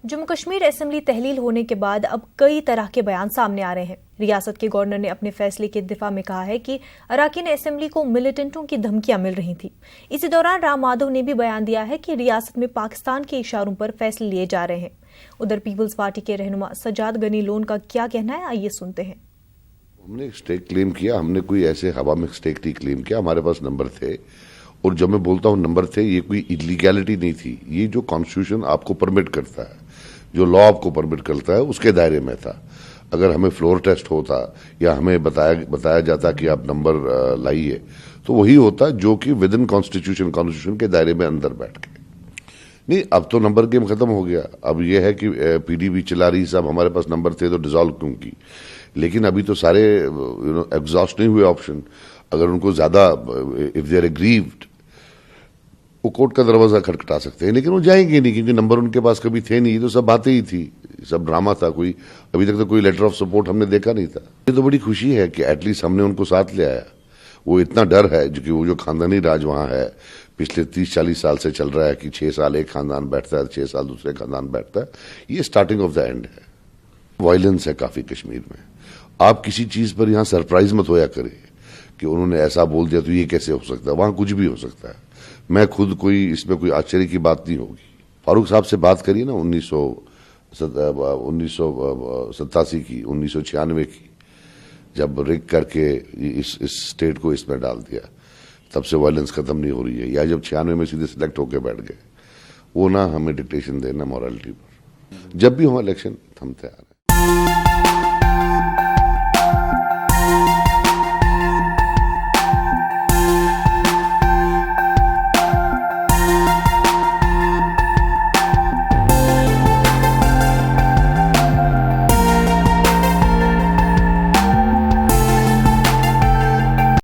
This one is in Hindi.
जम्मू कश्मीर असेंबली तहलील होने के बाद अब कई तरह के बयान सामने आ रहे हैं। रियासत के गवर्नर ने अपने फैसले के दिफा में कहा है कि अराकीन असेंबली को मिलिटेंटों की धमकियां मिल रही थी। इसी दौरान राम माधव ने भी बयान दिया है कि रियासत में पाकिस्तान के इशारों पर फैसले लिए जा रहे हैं। उधर पीपल्स पार्टी के रहनुमा सजाद गनी लोन का क्या कहना है, आइए सुनते हैं। हमने स्टेक क्लेम किया, हमने कोई ऐसे हवा में स्टेक नहीं क्लेम किया। हमारे पास नंबर थे, और जब मैं बोलता हूं नंबर थे, ये कोई इलीगैलिटी नहीं थी। ये जो कॉन्स्टिट्यूशन आपको परमिट करता है, जो लॉ आपको परमिट करता है, उसके दायरे में था। अगर हमें फ्लोर टेस्ट होता या हमें बताया जाता कि आप नंबर लाइए, तो वही होता जो कि विद इन कॉन्स्टिट्यूशन के दायरे में अंदर बैठ के। नहीं, अब तो नंबर गेम खत्म हो गया। अब यह है कि पीडीपी चिल्ला रही, साहब हमारे पास नंबर थे तो डिसॉल्व क्यों की। लेकिन अभी तो सारे एग्जॉस्ट नहीं हुए ऑप्शन। अगर उनको ज्यादा इफ दे आर एग्रीव्ड, वो कोर्ट का दरवाजा खटखटा सकते हैं, लेकिन वो जाएंगे नहीं, क्योंकि नंबर उनके पास कभी थे नहीं। ये तो सब बातें ही थी, सब ड्रामा था। कोई अभी तक तो कोई लेटर ऑफ सपोर्ट हमने देखा नहीं था। ये तो बड़ी खुशी है कि एटलीस्ट हमने उनको साथ ले आया। वो इतना डर है जो कि वो जो खानदानी राज वहां है, पिछले 30-40 साल से चल रहा है कि 6 साल एक खानदान बैठता है, 6 साल दूसरे खानदान बैठता है। ये स्टार्टिंग ऑफ द एंड है। वायलेंस है काफी कश्मीर में। आप किसी चीज पर यहां सरप्राइज मत होया करें कि उन्होंने ऐसा बोल दिया तो ये कैसे हो सकता है। वहां कुछ भी हो सकता है। मैं खुद कोई इसमें कोई आश्चर्य की बात नहीं होगी। फारूक साहब से बात करिए ना 1987 की, 1996 की, जब रिग करके इस स्टेट को इसमें डाल दिया, तब से वायलेंस खत्म नहीं हो रही है। या जब 96 में सीधे सिलेक्ट होकर बैठ गए, वो ना हमें डिक्टेशन देना मॉरलिटी पर। जब भी हो इलेक्शन, हम तैयार हैं।